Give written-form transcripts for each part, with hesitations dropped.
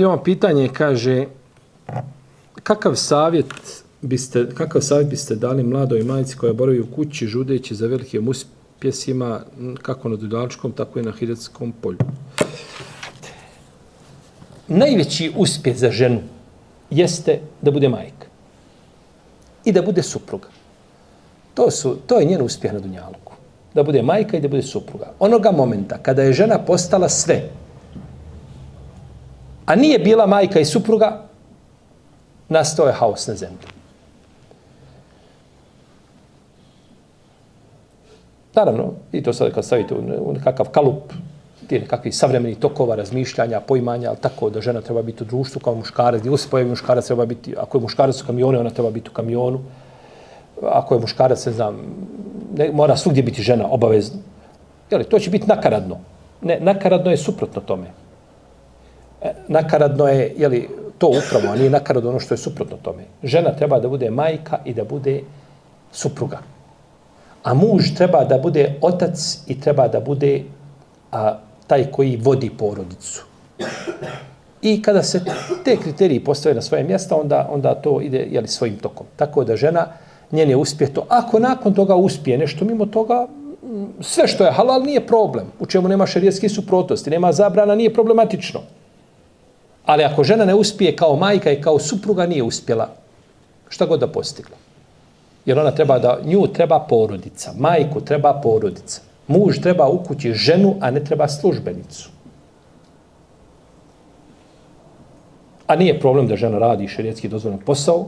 Ovo pitanje kaže kakav savjet biste dali mladoj majci koja boravi u kući žudeći za velikim uspjesima kako na dunjalučkom tako i na ahiretskom polju? Najveći uspjeh za ženu jeste da bude majka i da bude supruga. To je njen uspjeh na dunjaluku. Da bude majka i da bude supruga. Onoga momenta kada je žena postala sve, a nije bila majka i supruga, nastao je haos na zemlji. Naravno, i to sad kad stavite u nekakav kalup, ti nekakvih savremenih tokova, razmišljanja, poimanja, ali tako da žena treba biti u društvu kao muškarac, gdje se pojavi muškarac treba biti, ako je muškarac u kamionu, ona treba biti u kamionu. Ako je muškarac, ne znam, mora svugdje biti žena, obavezno. Jeli, to će biti nakaradno. Ne, nakaradno je suprotno tome. Nakaradno je, jeli, to upravo, a nije nakaradno ono što je suprotno tome. Žena treba da bude majka i da bude supruga. A muž treba da bude otac i treba da bude taj koji vodi porodicu. I kada se te kriteriji postave na svoje mjesta, onda to ide, jeli, svojim tokom. Tako da žena, njen je uspjeh to. Ako nakon toga uspije nešto mimo toga, sve što je halal nije problem. U čemu nema šerijatske suprotnosti, nema zabrana, nije problematično. Ali ako žena ne uspije kao majka i kao supruga, nije uspjela šta god da postigla. Jer ona treba da, nju treba porodica, majku treba porodica. Muž treba u kući ženu, a ne treba službenicu. A nije problem da žena radi šerijatski dozvoljen posao.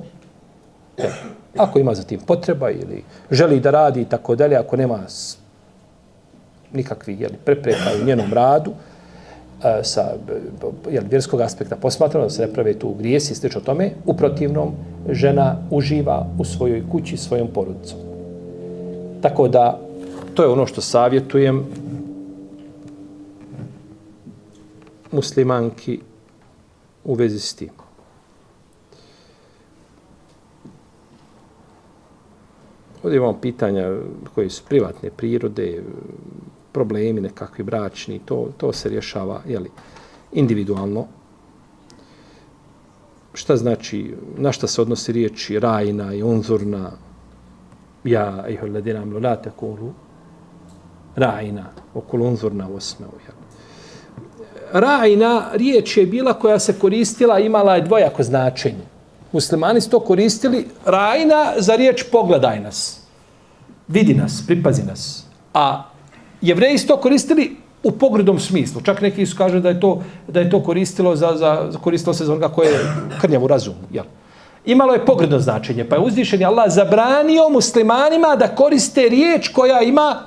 Ako ima za tim potreba ili želi da radi i tako dalje, ako nema nikakvih, jeli, prepreka u njenom radu, sa, jeli, vjerskog aspekta posmatrano, da se ne prave tu grijesi i slično tome, u protivnom žena uživa u svojoj kući svojom porodicom. Tako da to je ono što savjetujem muslimanki u vezi s tim. Ovdje imamo pitanja koje su privatne prirode, problemi nekakvi bračni, to se rješava, jeli, individualno. Šta znači, na šta se odnosi riječi rajna i unzurna, ja ih ledina mlulate kulu, rajna, okul unzurna osmeu. Rajna riječ je bila koja se koristila, imala je dvojako značenje. Muslimani su to koristili, rajna za riječ pogledaj nas, vidi nas, pripazi nas. A Jevreji su to koristili u pogrdnom smislu. Čak neki su kažu da je to koristilo koristilo se za onoga koje je krnjav u razumu. Jel? Imalo je pogrdno značenje, pa je uzvišeni Allah zabranio muslimanima da koriste riječ koja ima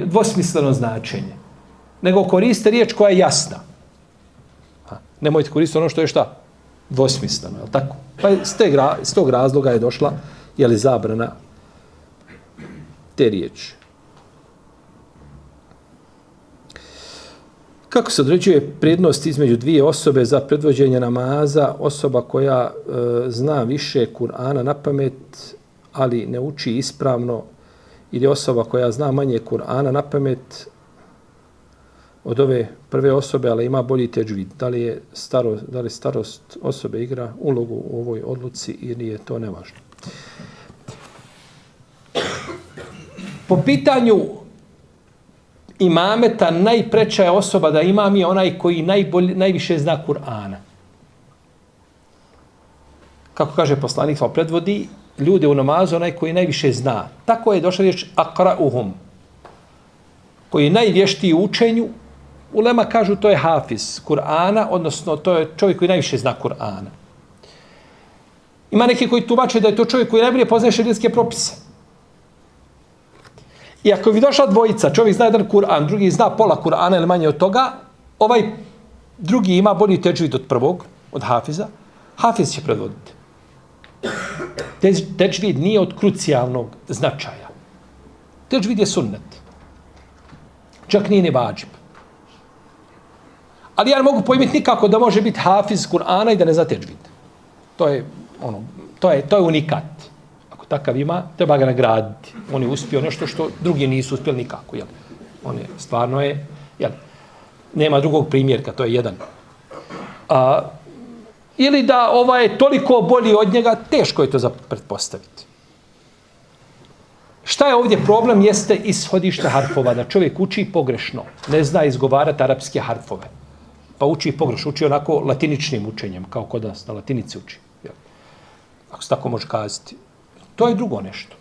dvosmisleno značenje. Nego koriste riječ koja je jasna. Nemojte koristiti ono što je šta? Dvosmisleno, je li tako? Pa iz tog razloga je došla, jeli, zabrana te riječi. Kako se određuje prednost između dvije osobe za predvođenje namaza? Osoba koja zna više Kur'ana na pamet, ali ne uči ispravno, ili osoba koja zna manje Kur'ana na pamet od ove prve osobe, ali ima bolji teđvid. Da li starost osobe igra ulogu u ovoj odluci ili je to nevažno? Po pitanju imameta najpreča je osoba da imam je onaj koji najviše zna Kur'ana. Kako kaže poslanik, predvodi ljude u namazu onaj koji najviše zna. Tako je došla riječ akra'uhum, koji je najvještiji u učenju. Ulema kažu to je hafiz Kur'ana, odnosno to je čovjek koji najviše zna Kur'ana. Ima neki koji tumače da je to čovjek koji najbolje poznaje šerijatske propise. I ako bi došla dvojica, čovjek zna jedan Kur'an, drugi zna pola Kur'ana ili manje od toga, ovaj drugi ima bolji teđvid od prvog, od hafiza, hafiz će predvoditi. Teđvid nije od krucijalnog značaja. Teđvid je sunnet. Čak nije ni vađib. Ali ja ne mogu pojmiti nikako da može biti hafiz Kur'ana i da ne zna teđvid. To je unikat. Ako takav ima, treba ga nagraditi. On je uspio nešto što drugi nisu uspjeli nikako. Jel? On je, stvarno je, jel? Nema drugog primjerka, to je jedan. Ili da je toliko bolji od njega, teško je to za pretpostaviti. Šta je ovdje problem? Jeste ishodište harfova, da čovjek uči pogrešno, ne zna izgovarati arapske harfove. Pa uči pogrešno, uči onako latiničnim učenjem, kao kod nas na latinici uči. Ako se tako može kazati. To je drugo nešto.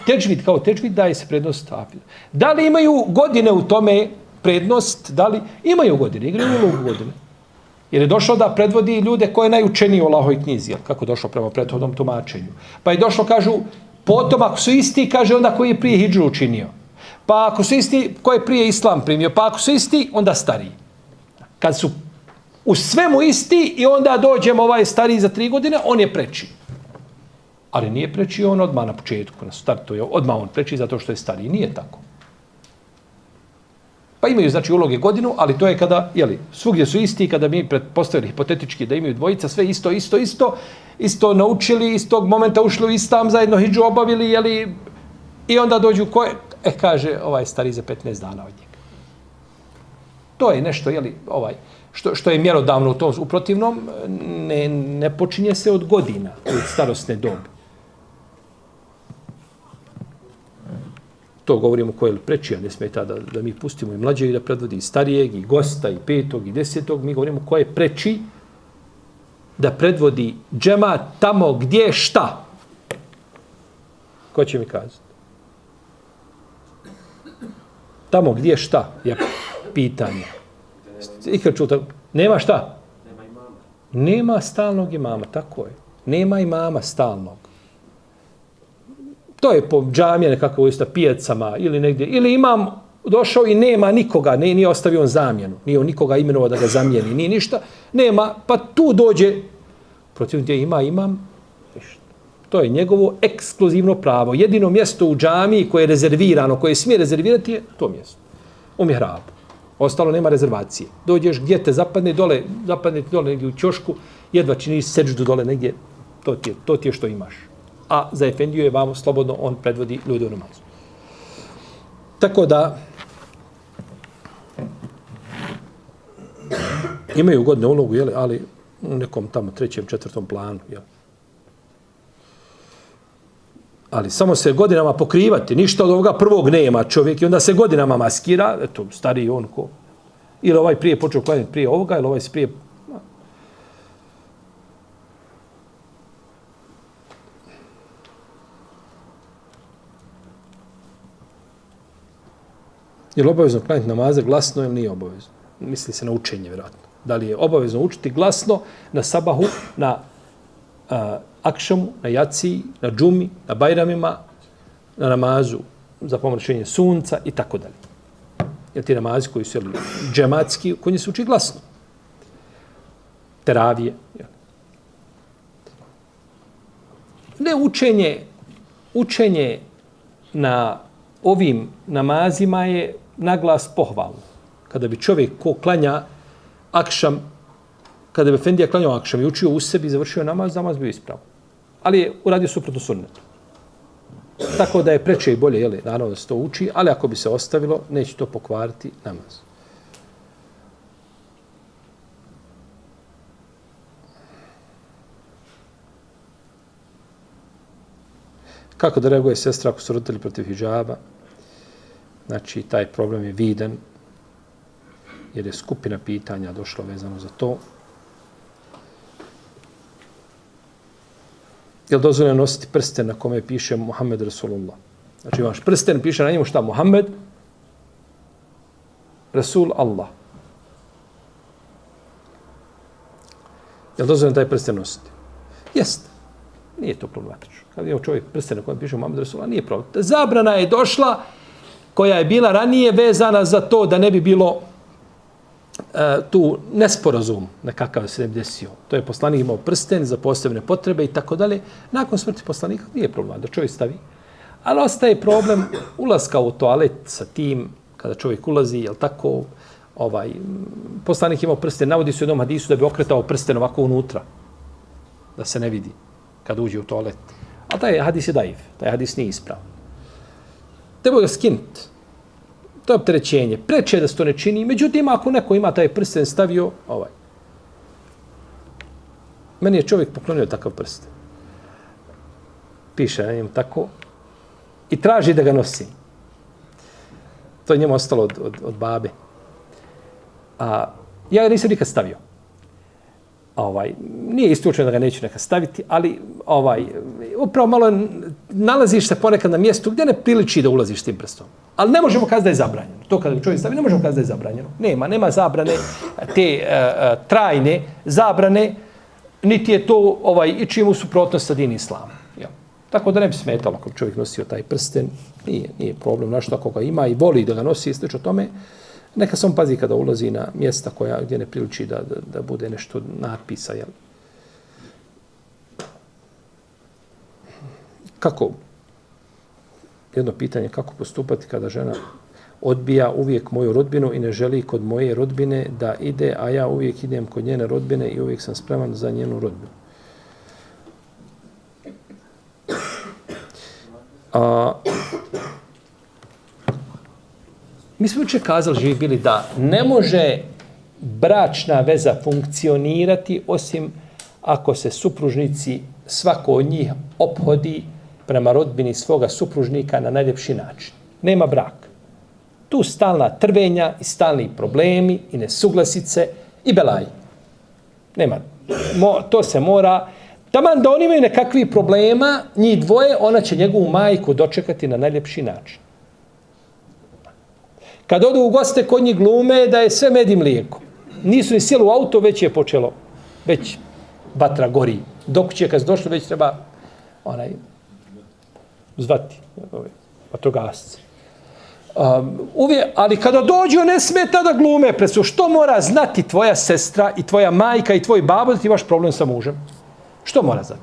Teđvid kao teđvid daje se prednost hafizu. Da li imaju godine u tome prednost? Da li imaju godine? Igraju ulogu godine. Jer je došlo da predvodi ljude koje je najučeniji u Allahovoj knjizi. Jel? Kako je došlo prema prethodnom tumačenju. Pa je došlo, kažu, potom ako su isti, kaže onda koji je prije hidžu učinio. Pa ako su isti, koji je prije islam primio. Pa ako su isti, onda stariji. Kad su u svemu isti i onda dođemo ovaj stariji za 3 godine, on je preči. Ali nije preči on odmah na početku, na startu je odmah on preči zato što je stariji. Nije tako. Pa imaju, znači, uloge godinu, ali to je kada, svugdje su isti, kada mi pretpostavili hipotetički da imaju dvojica, sve isto naučili, iz tog momenta ušli u islam, zajedno hidžu obavili, i onda dođu koje, kaže, ovaj stariji za 15 dana od njega. To je nešto, što je mjerodavno u tom, u protivnom, ne počinje se od godina, od starosne dobe. To govorimo ko je preči, a ne smeta da mi pustimo i mlađe i da predvodi i starijeg, i gosta, i 5. i 10. Mi govorimo ko je preči da predvodi džemat tamo gdje šta. Ko će mi kazati? Tamo gdje šta je pitanje. Ikad čuta, nema šta? Nema imama. Nema stalnog imama, tako je. Nema imama stalnog. To je po džamije nekako isto pijacama ili negdje. Ili imam došao i nema nikoga, nije ostavio on zamjenu. Nije on nikoga imenovao da ga zamijeni, nije ništa. Nema, pa tu dođe, protiv gdje imam, to je njegovo ekskluzivno pravo. Jedino mjesto u džamiji koje je rezervirano, koje smije rezervirati je to mjesto. U mihrabu. Ostalo nema rezervacije. Dođeš gdje te zapadne dole negdje u ćošku, jedva činiš seđdu dole negdje, to ti je što imaš. A za efendiju je vamo slobodno, on predvodi ljude u namazu. Tako da imaju ugodne ulogu, ali u nekom tamo 3., 4. planu. Ali samo se godinama pokrivati, ništa od ovoga prvog nema čovjek i onda se godinama maskira, eto, stariji on ko. Ili ovaj prije počeo klanjati prije ovoga, ili ovaj se prije... Je li obavezno klanjati namaze glasno ili nije obavezno? Misli se na učenje, vjerojatno. Da li je obavezno učiti glasno na sabahu, na akšamu, na jaciji, na džumi, na bajramima, na namazu za pomračenje sunca i tako dalje. Jer ti namazi koji su džematski, koji se uči glasno. Teravije. Ne učenje na ovim namazima je naglas pohvalno. Kada bi čovjek ko klanja akšam, kada bi efendija klanjao akšam i učio u sebi, završio namaz bio ispravan. Ali je uradio suprotno sunnetu. Tako da je preče i bolje, naravno da se to uči, ali ako bi se ostavilo, neće to pokvariti namaz. Kako da reaguje sestra ako su roditelji protiv hidžaba? Znači, taj problem je vidan, jer je skupina pitanja došla vezano za to. Je li dozvoljeno nositi prsten na kome piše Muhammed Rasulullah? Znači, imaš prsten, piše na njemu šta? Muhammed Rasul Allah. Je li dozvoljeno taj prsten nositi? Jeste. Nije to problematično. Kad je čovjek prsten na kojem piše Muhammed Rasulullah, nije problem. Zabrana je došla koja je bila ranije vezana za to da ne bi bilo tu nesporazum nekakav se ne bi desio. To je poslanik imao prsten za posebne potrebe i tako dalje. Nakon smrti poslanika nije problem da čovjek stavi. Ali ostaje problem ulaska u toalet sa tim, kada čovjek ulazi, jel tako, poslanik imao prsten, navodi se u jednom hadisu da bi okretao prsten ovako unutra, da se ne vidi kada uđe u toalet. A taj hadis je daif, taj hadis nije ispravan. Treba ga skinuti. To je opterećenje. Preče je da se to ne čini. Međutim, ako neko ima taj prsten stavio, meni je čovjek poklonio takav prsten. Piše na njemu tako i traži da ga nosi. To je njemu ostalo od babe. A ja ga nisam nikad stavio. Nije isključeno da ga neću nekad staviti, ali upravo malo nalaziš se ponekad na mjestu gdje ne priliči da ulaziš s tim prstom. Ali ne možemo kazati da je zabranjeno. To kada čovjek stavi, ne možemo kazati da je zabranjeno. Nema zabrane, te trajne zabrane, niti je to i čim u suprotnost sa din islama. Ja. Tako da ne bi smetalo ako čovjek nosio taj prsten, nije problem, našto ako ga ima i voli da ga nosi i slično tome, neka sam pazi kada ulazi na mjesta gdje ne priliči da bude nešto natpisa. Jel? Kako? Jedno pitanje, kako postupati kada žena odbija uvijek moju rodbinu i ne želi kod moje rodbine da ide, a ja uvijek idem kod njene rodbine i uvijek sam spreman za njenu rodbinu. Mi smo jučer kazali, živi bili, da ne može bračna veza funkcionirati osim ako se supružnici, svako od njih ophodi prema rodbini svoga supružnika na najljepši način. Nema braka. Tu stalna trvenja i stalni problemi i nesuglasice i belaji. Nema. To se mora. Taman da oni imaju nekakvih problema, njih dvoje, ona će njegovu majku dočekati na najljepši način. Kad odu u goste, kod njih glume da je sve med i mlijeko. Nisu ni sjeli u auto, već je počelo, već vatra gori. Dok će, kad su došli, već treba zvati vatrogasce. Ali kada dođu, ne smeta da glume presu. Što mora znati tvoja sestra i tvoja majka i tvoj babo da ti imaš problem sa mužem? Što mora znati?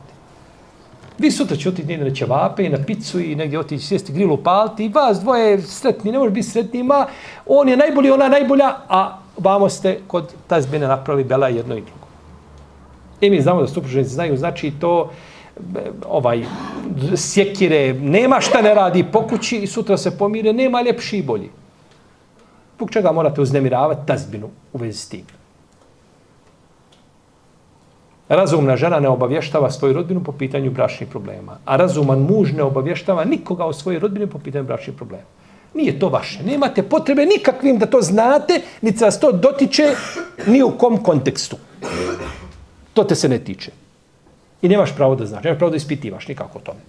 Vi sutra će otići na ćevape i na picu i negdje otići sjesti grilu paliti i vas dvoje sretni, ne može biti sretni, on je najbolji, ona najbolja, a vamo ste kod tazbine napravili bela jedno i drugo. I mi znamo da supružnici znaju, znači to sjekire, nema šta ne radi po kući i sutra se pomire, nema ljepši i bolji. Zbog čega morate uznemiravati tazbinu u vezi s tim? Razumna žena ne obavještava svoju rodbinu po pitanju bračnih problema, a razuman muž ne obavještava nikoga o svojoj rodbini po pitanju bračnih problema. Nije to vaše. Nemate potrebe nikakvim da to znate, niti se vas to dotiče ni u kom kontekstu. To te se ne tiče. I nemaš pravo da znaš, nemaš pravo da ispitivaš nikako o tome.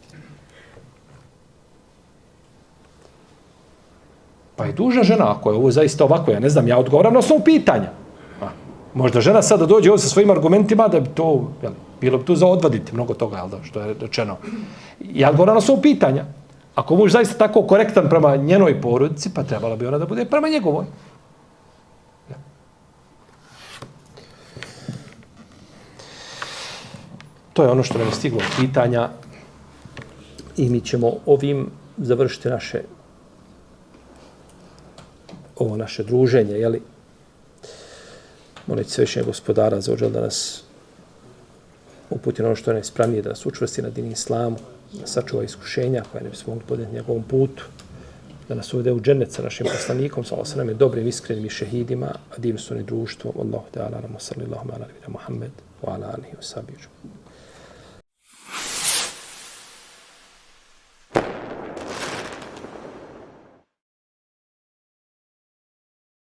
Pa je dužna žena, ako je ovo zaista ovako, ja ne znam, ja odgovaram na osnovu pitanja. Možda žena sada dođe ovdje sa svojim argumentima da bi to, bilo bi tu za odvaditi mnogo toga, što je rečeno. Ja odgovaram na osnovu pitanja. Ako muž zaista tako korektan prema njenoj porodici, pa trebala bi ona da bude prema njegovoj. To je ono što nam je stiglo od pitanja i mi ćemo ovim završiti naše druženje, jeli? Molit svešnjeg gospodara za ođel da nas uputi na ono što je najispravnije, da nas učvrsti na din islamu, da sačuva iskušenja koja ne bismo mogli podnijeti njegovom putu, da nas uvede u džennet sa našim poslanikom, sa osrame dobrim, iskrenim i šehidima, a divstvenim društvom. Allahu te ala, sallallahu ala nabina Muhammed, wa ala alihi wa sahbihi.